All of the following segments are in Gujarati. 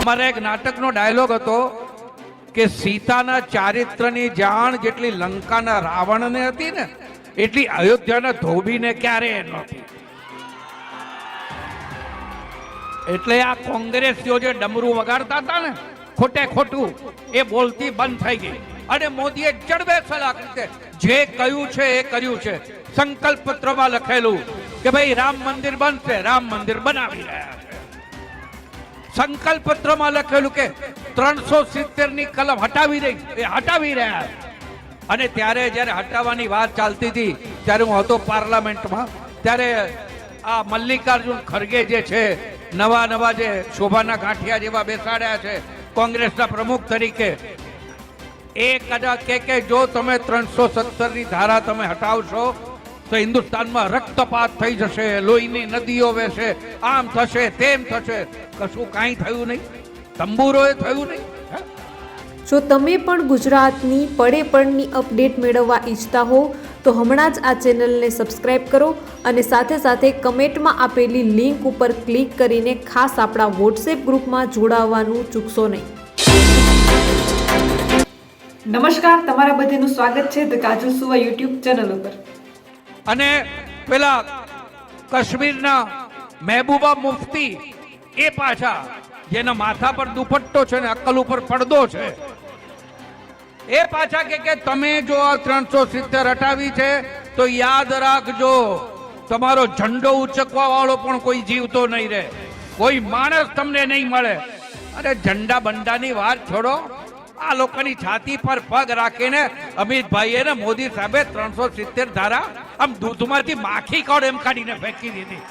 અમારે એક નાટકનો ડાયલોગ હતો કે સીતાના ચારિત્રની જાણ જેટલી લંકાના રાવણને હતી ને એટલી અયોધ્યાના ધોબીને ક્યારેય નહોતી. એટલે આ કોંગ્રેસીઓ જે ડમરું વગાડતા હતા ને ખોટે ખોટું એ બોલતી બંધ થઈ ગઈ અને મોદીએ જડબે સલાહ રીતે જે કહ્યું છે એ કર્યું છે. સંકલ્પ પત્રમાં લખેલું કે ભાઈ રામ મંદિર બનશે, રામ મંદિર બનાવી રહ્યા છે. સંકલ્પ પત્રમાં લખેલું કે 370 ની કલમ હટાવી રહી એ હટાવી રહ્યા. અને ત્યારે જ્યારે હટાવવાની વાત ચાલતી હતી ત્યારે હું હતો પાર્લામેન્ટમાં, ત્યારે આ મલ્લિકાર્જુન ખરગે જે છે નવા જે શોભાના ગાંઠિયા જેવા બેસાડ્યા છે કોંગ્રેસના પ્રમુખ તરીકે, એ કદાચ કે જો તમે 370 ની ધારા તમે હટાવશો તો હિન્દુસ્તાનમાં રક્તપાત થઈ જશે, લોહીની નદીઓ વહેશે, આમ થશે તેમ થશે. કશું કાંઈ થયું નહીં, તંબુરોએ થયું નહીં. જો તમે પણ ગુજરાતની પડે પડની અપડેટ મેળવવા ઈચ્છતા હો તો હમણાં જ આ ચેનલને સબસ્ક્રાઇબ કરો અને સાથે સાથે કમેન્ટમાં આપેલી લિંક ઉપર ક્લિક કરીને ખાસ આપણા વોટ્સએપ ગ્રુપમાં જોડાવવાનું ચૂકશો નહીં. નમસ્કાર, તમારા બધાનું સ્વાગત છે ધ કાજલ સુવા યુટ્યુબ ચેનલ ઉપર. અને પેલા કાશ્મીરના મહેબૂબા મુફ્તી એ પાછા જેના માથા પર દુપટ્ટો છે ને અક્કલ ઉપર પડદો છે, એ પાછા કે તમે જો આ 370 હટાવી છે તો યાદ રાખજો તમારો ઝંડો ઉચકવા વાળો પણ કોઈ જીવતો નહીં રહે, કોઈ માણસ તમને નહીં મળે. અરે ઝંડા બંડાની વાત છોડો, આ લોકોની છાતી પર પગ રાખીને અમિતભાઈએ ને મોદી સાહેબે 370 ધારા આમ દૂધમાંથી માખી કાઢ એમ કાઢીને ફેંકી દીધી.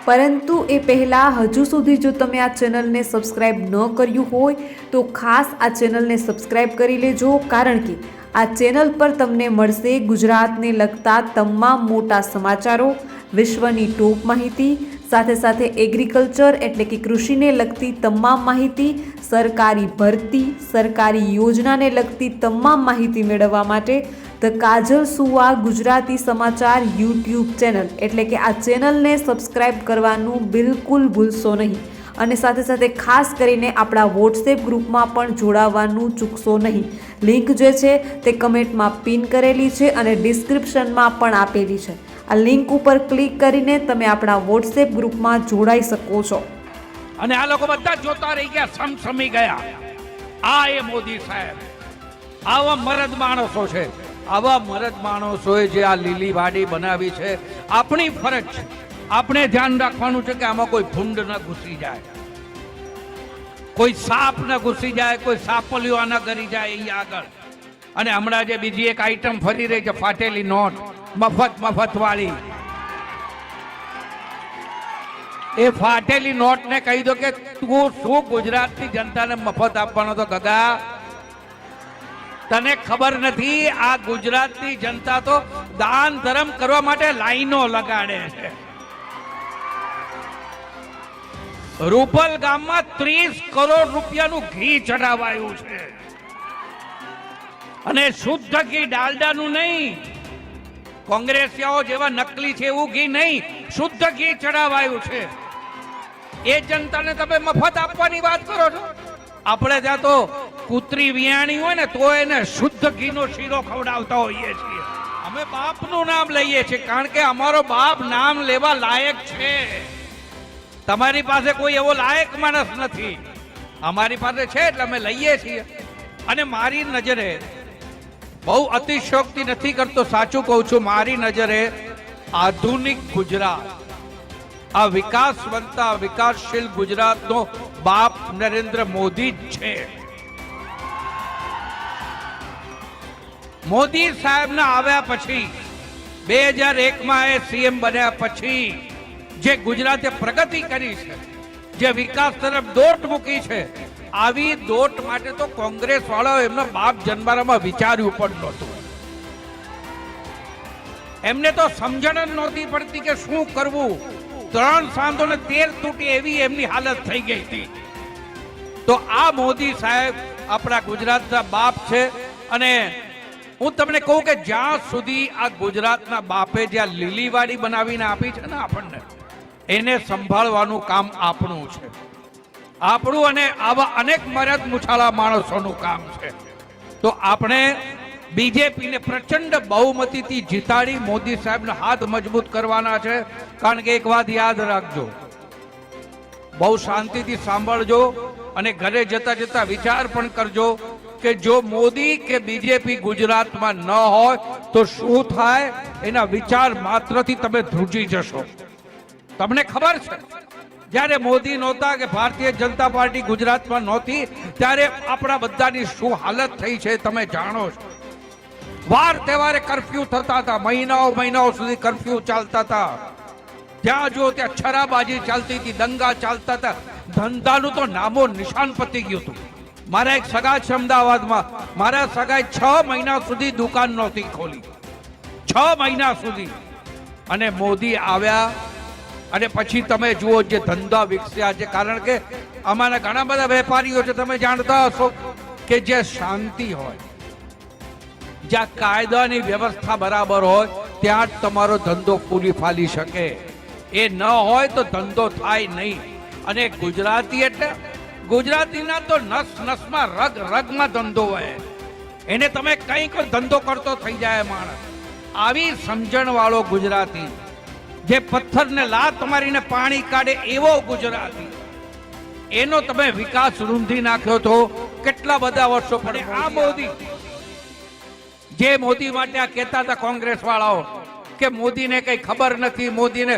પરંતુ એ પહેલાં હજુ સુધી જો તમે આ ચેનલને સબસ્ક્રાઇબ ન કર્યું હોય તો ખાસ આ ચેનલને સબસ્ક્રાઇબ કરી લેજો, કારણ કે આ ચેનલ પર તમને મળશે ગુજરાતને લગતા તમામ મોટા સમાચારો, વિશ્વની ટોપ માહિતી, સાથે સાથે એગ્રીકલ્ચર એટલે કે કૃષિને લગતી તમામ માહિતી, સરકારી ભરતી, સરકારી યોજનાને લગતી તમામ માહિતી મેળવવા માટે ધ કાજલ સુવા ગુજરાતી સમાચાર યુટ્યુબ ચેનલ એટલે કે આ ચેનલને સબસ્ક્રાઇબ કરવાનું બિલકુલ ભૂલશો નહીં. અને સાથે સાથે ખાસ કરીને આપણા વોટ્સએપ ગ્રુપમાં પણ જોડાવાનું ચૂકશો નહીં. લિંક જે છે તે કમેન્ટમાં પિન કરેલી છે અને ડિસ્ક્રિપ્શનમાં પણ આપેલી છે. આ લિંક ઉપર ક્લિક કરીને તમે આપણા વોટ્સએપ ગ્રુપમાં જોડાઈ શકો છો. અને આ લોકો બધા જોતા રહી ગયા, સમસમી ગયા. આ એ મોદી સાહેબ આવા મરદ માણસો છે, આવા મરદ માણસોએ જે આ લીલી વાડી બનાવી છે. આપણી ફરજ છે, આપણે ધ્યાન રાખવાનું છે કે આમાં કોઈ ભૂંડ ન ઘૂસી જાય, કોઈ સાપ ન ઘૂસી જાય, કોઈ સાપલીઓ ન કરી જાય એ આગળ. અને હમણાં જે બીજી એક આઈટમ ફરી રહી છે ફાટેલી નોટ, મફત વાળી, એ ફાટેલી નોટ ને કહી દો કે તું શું ગુજરાતની જનતાને મફત આપવાનો તો ગગા? તને ખબર નથી આ ગુજરાતની જનતા તો દાન ધર્મ કરવા માટે લાઈનો લગાડે છે. રૂપલ ગામમાં 30 કરોડ રૂપિયાનું ઘી ચઢાવાયું છે, અને શુદ્ધ ઘી, ડાલડાનું નહીં, કોંગ્રેસીઓ જેવા નકલી છે એવું ઘી નહીં, શુદ્ધ ઘી ચઢાવાયું છે. એ જનતાને તમે મફત આપવાની વાત કરો છો. આપણે ત્યાં તો કૂતરી વિયાણી હોય ને તો એને શુદ્ધ ઘીનો શીરો ખવડાવતા હોઈએ છીએ. અમે બાપનું નામ લઈએ છીએ કારણ કે અમારો બાપ નામ લેવા લાયક છે. તમારી પાસે કોઈ એવો લાયક માણસ નથી, અમારી પાસે છે એટલે અમે લઈએ છીએ. અને મારી નજરે, બહુ અતિશયોક્તિ નથી કરતો, સાચું કહું છું, મારી નજરે આધુનિક ગુજરાત, આ વિકાસવંતા વિકાસશીલ ગુજરાતનો બાપ નરેન્દ્ર મોદી જ છે. મોદી સાહેબના આવ્યા પછી 2001માં એ સીએમ બન્યા પછી જે ગુજરાતે પ્રગતિ કરી છે, જે વિકાસ તરફ દોટ મૂકી છે, આવી દોટ માટે તો કોંગ્રેસ વાળાઓ એમના બાપ જન્મારામાં વિચાર્યું પણ નહોતું. એમને તો સમજણ જ નહોતી પડતી કે શું કરવું. 3 સાંધો ને 13 તૂટી એવી એમની હાલત થઈ ગઈ હતી. તો આ મોદી સાહેબ આપણા ગુજરાતના બાપ છે. અને હું તમને કહું કે જ્યાં સુધી આ ગુજરાતના બાપે જ્યાં લીલીવાડી બનાવીને આપી છે ને આપણને, એને સંભાળવાનું કામ આપણું છે. આપણું અને આવા અનેક મર્યાદ મુછાળા માણસોનું કામ છે. તો આપણે બીજેપીને પ્રચંડ બહુમતીથી જીતાડી મોદી સાહેબનો હાથ મજબૂત કરવાના છે. કારણ કે એક વાત યાદ રાખજો, બહુ શાંતિથી સાંભળજો અને ઘરે જતા જતા વિચાર પણ કરજો કે જો મોદી કે બીજેપી ગુજરાતમાં ન હોય તો શું થાય. એના વિચાર માત્રથી તમે ધ્રુજી જશો. તમને ખબર છે જ્યારે મોદી નહોતા કે ભારતીય જનતા પાર્ટી ગુજરાતમાં નહોતી ત્યારે આપણા બધાની શું હાલત થઈ છે તમે જાણો છો. વાર તહેવારે કર્ફ્યુ થતા હતા, મહિનાઓ સુધી કર્ફ્યુ ચાલતા હતા. જ્યાં જો ત્યાં છરાબાજી ચાલતી હતી, દંગા ચાલતા હતા. ધંધાનું તો નામો નિશાન પતી ગયું હતું. મારા એક સગા છે અમદાવાદમાં, મારા સગાએ 6 મહિના સુધી દુકાન નહોતી ખોલી, 6 મહિના સુધી. અને મોદી આવ્યા અને પછી તમે જુઓ જે ધંધા વિકસ્યા છે. કારણ કે અમારા ઘણા બધા વેપારીઓ છે, તમે જાણતા હશો કે જે શાંતિ હોય, જ્યાં કાયદાની વ્યવસ્થા બરાબર હોય ત્યાં જ તમારો ધંધો પૂરી ફાલી શકે. એ ન હોય તો ધંધો થાય નહીં. અને ગુજરાતી એટલે ગુજરાતીના તો નસ નસમાં રગમાં ધંધો હોય. એને તમે કંઈક ધંધો કરતો થઈ જાય માણસ. આવી સમજણ વાળો ગુજરાતી, જે પથ્થરને લાત મારીને પાણી કાઢે એવો ગુજરાતી, એનો તમે વિકાસ રૂંધી નાખ્યો તો કેટલા બધા વર્ષો પડે. આ મોદી, જે મોદી માટે આ કહેતા હતા કોંગ્રેસ વાળાઓ કે મોદીને કઈ ખબર નથી, મોદીને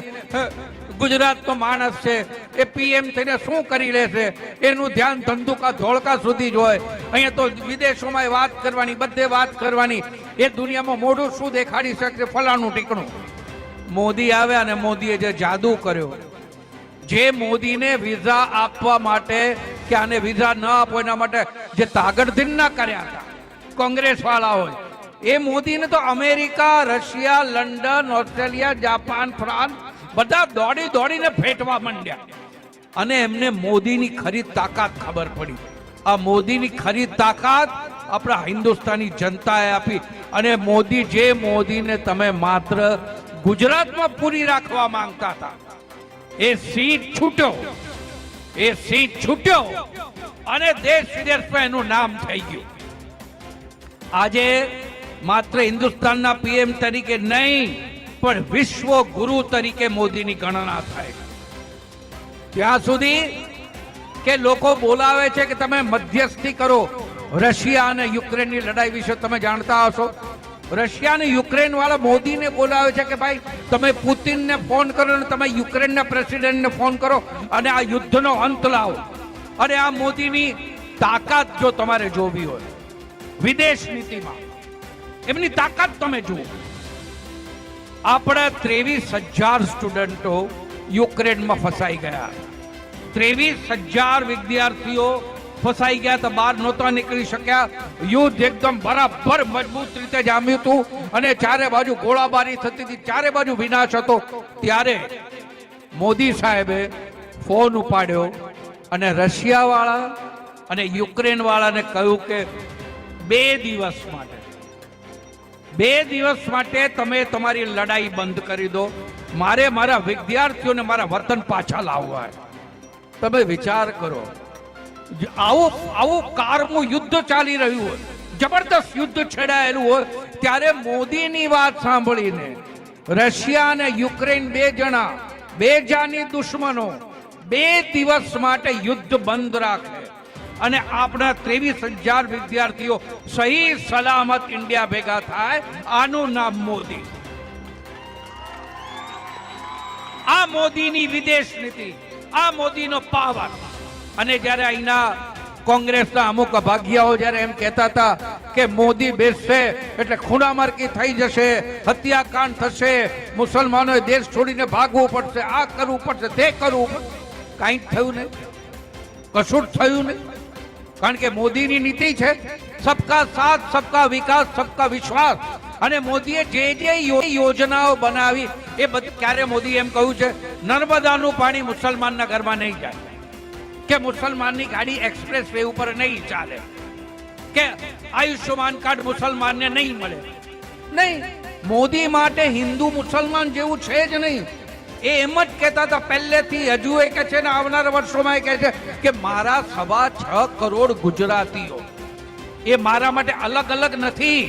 ગુજરાતનો માણસ છે, એ પીએમ થઈને શું કરી લેશે, એનું ધ્યાન ધંધુકા ધોળકા સુધી જ હોય. અહીંયા તો વિદેશોમાં વાત કરવાની, બધે વાત કરવાની, એ દુનિયામાં મોઢું શું દેખાડી શકશે, ફલાણું ટીકણું. મોદી આવ્યા અને મોદીએ જે જાદુ કર્યો, જે મોદીને વિઝા આપવા માટે કે આને વિઝા ન આપો એના માટે જે તાગડધીન કર્યા હતા કોંગ્રેસ વાળાઓએ, એ મોદીને તો America, Russia, London, Australia, Japan, France બધા દોડીને ભેટવા માંડ્યા. અને એમને મોદીની ખરી તાકાત ખબર પડી. આ મોદીની ખરી તાકાત આપણા હિન્દુસ્તાની જનતાએ આપી. અને મોદી, જે મોદીને તમે માત્ર ગુજરાતમાં પૂરી રાખવા માંગતા હતા, એ સીટ છૂટ્યો અને દેશ વિદેશમાં એનું નામ થઈ ગયું. આજે માત્ર હિન્દુસ્તાનના પીએમ તરીકે નહીં પણ વિશ્વ ગુરુ તરીકે મોદીની ગણના થાય. ત્યાં સુધી કે લોકો બોલાવે છે કે તમે મધ્યસ્થી કરો. રશિયા અને યુક્રેનની લડાઈ વિશે તમે જાણતા હશો. રશિયા અને યુક્રેન વાળા મોદીને બોલાવે છે કે ભાઈ તમે પુતિનને ફોન કરો અને તમે યુક્રેનના પ્રેસિડેન્ટને ફોન કરો અને આ યુદ્ધનો અંત લાવો. અને આ મોદીની તાકાત જો તમારે જોવી હોય વિદેશ નીતિમાં, એમની તાકાત તમે જુઓ. આપણા 23,000 સ્ટુડન્ટો યુક્રેનમાં ફસાઈ ગયા. 23,000 વિદ્યાર્થીઓ ફસાઈ ગયા તો બહાર નહોતા નીકળી શક્યા. યુદ્ધ એકદમ બરાબર મજબૂત રીતે જામ્યું હતું અને ચારે બાજુ ગોળાબારી થતી હતી, ચારે બાજુ વિનાશ હતો. ત્યારે મોદી સાહેબે ફોન ઉપાડ્યો અને રશિયા વાળા અને યુક્રેન વાળાને કહ્યું કે 2 દિવસ માટે તમે તમારી લડાઈ બંધ કરી દો. મારે મારા વિદ્યાર્થીઓને મારા વતન પાછા લાવવા. તમે વિચાર કરો, આવું કારમું યુદ્ધ ચાલી રહ્યું હોય, જબરદસ્ત યુદ્ધ છેડાયેલું હોય, ત્યારે મોદીની વાત સાંભળીને રશિયા અને યુક્રેન બે જાની દુશ્મનો 2 દિવસ માટે યુદ્ધ બંધ રાખે અને આપણા 23,000 વિદ્યાર્થીઓ સહી સલામત ઇન્ડિયા ભેગા થાય. આનું નામ મોદી. આ મોદીની વિદેશ નીતિ, આ મોદીનો પાવર. અને જ્યારે અહીંના કોંગ્રેસના અમુક ભાગ્યાઓ જ્યારે એમ કહેતા હતા કે મોદી બેસશે એટલે ખૂણામાર્કી થઈ જશે, હત્યાકાંડ થશે, મુસલમાનોએ દેશ છોડીને ભાગવું પડશે, આ કરવું પડશે, તે કરવું પડશે, કાંઈ થયું નહીં, કશું થયું નહીં. કારણ કે મોદીની નીતિ છે સબકા સાથ, સબકા વિકાસ, સબકા વિશ્વાસ. અને મોદીએ જે યોજનાઓ બનાવી એ ક્યારે મોદી એમ કહ્યું છે નર્મદાનું પાણી મુસલમાનના ઘરમાં નહીં જાય, કે મુસલમાનની ગાડી એક્સપ્રેસ વે ઉપર નહીં ચાલે, કે આયુષ્યમાન કાર્ડ મુસલમાનને નહીં મળે. નહીં, મોદી માટે હિન્દુ મુસલમાન જેવું છે જ નહીં. એ એમ જ કહેતા હતા પહેલેથી, હજુ એ કહે છે ને આવનારા વર્ષોમાં એ કહે છે કે મારા 6.25 કરોડ ગુજરાતીઓ, એ મારા માટે અલગ અલગ નથી,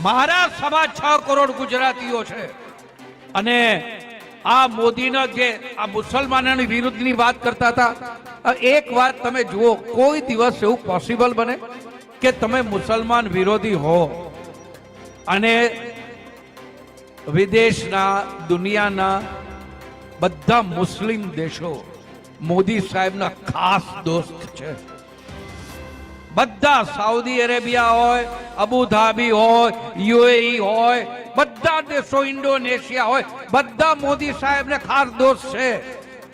મારા 6.25 કરોડ ગુજરાતીઓ છે. અને આ મોદીનો જે આ મુસલમાનોની વિરુદ્ધની વાત કરતા હતા, એક વાત તમે જુઓ, કોઈ દિવસ એવું પોસિબલ બને કે તમે મુસલમાન વિરોધી હો અને વિદેશના દુનિયાના બધા મુસ્લિમ દેશો મોદી સાહેબના ખાસ દોસ્ત છે. બધા, સાઉદી અરેબિયા હોય, અબુધાબી હોય, યુએઈ હોય, બધા દેશો, ઇન્ડોનેશિયા હોય, બધા મોદી સાહેબને ખાસ દોસ્ત છે.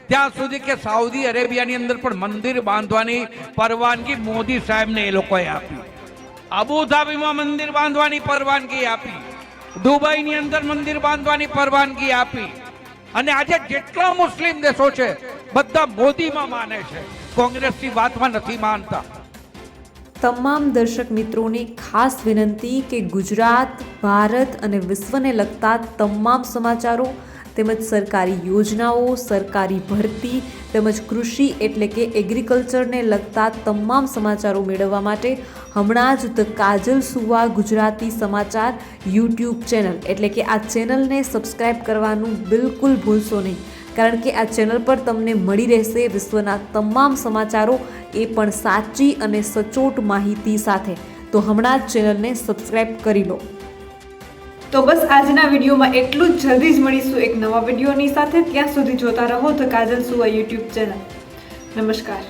ત્યાં સુધી કે સાઉદી અરેબિયાની અંદર પણ મંદિર બાંધવાની પરવાનગી મોદી સાહેબને એ લોકોએ આપી, અબુધાબીમાં મંદિર બાંધવાની પરવાનગી આપી, દુબઈની અંદર મંદિર બાંધવાની પરવાનગી આપી. અને આજે જેટલા મુસ્લિમ દેશો છે બધા મોદીમાં માને છે, કોંગ્રેસની વાતમાં નથી માનતા. તમામ દર્શક મિત્રોને ખાસ વિનંતી કે ગુજરાત, ભારત અને વિશ્વને લગતા તમામ સમાચારો તેમજ સરકારી યોજનાઓ, સરકારી ભરતી તેમજ કૃષિ એટલે કે એગ્રીકલ્ચરને લગતા તમામ સમાચારો મેળવવા માટે હમણાં જ ધ કાજલ સુવા ગુજરાતી સમાચાર યુટ્યુબ ચેનલ એટલે કે આ ચેનલને સબસ્ક્રાઈબ કરવાનું બિલકુલ ભૂલશો નહીં, કારણ કે આ ચેનલ પર તમને મળી રહેશે વિશ્વના તમામ સમાચારો, એ પણ સાચી અને સચોટ માહિતી સાથે. તો હમણાં જ ચેનલને સબસ્ક્રાઈબ કરી લો. તો બસ આજના વિડીયોમાં એટલું જ. જલ્દી જ મળીશું એક નવા વિડીયોની સાથે. ત્યાં સુધી જોતા રહો ધ કાજલ સુવા યુટ્યુબ ચેનલ. નમસ્કાર.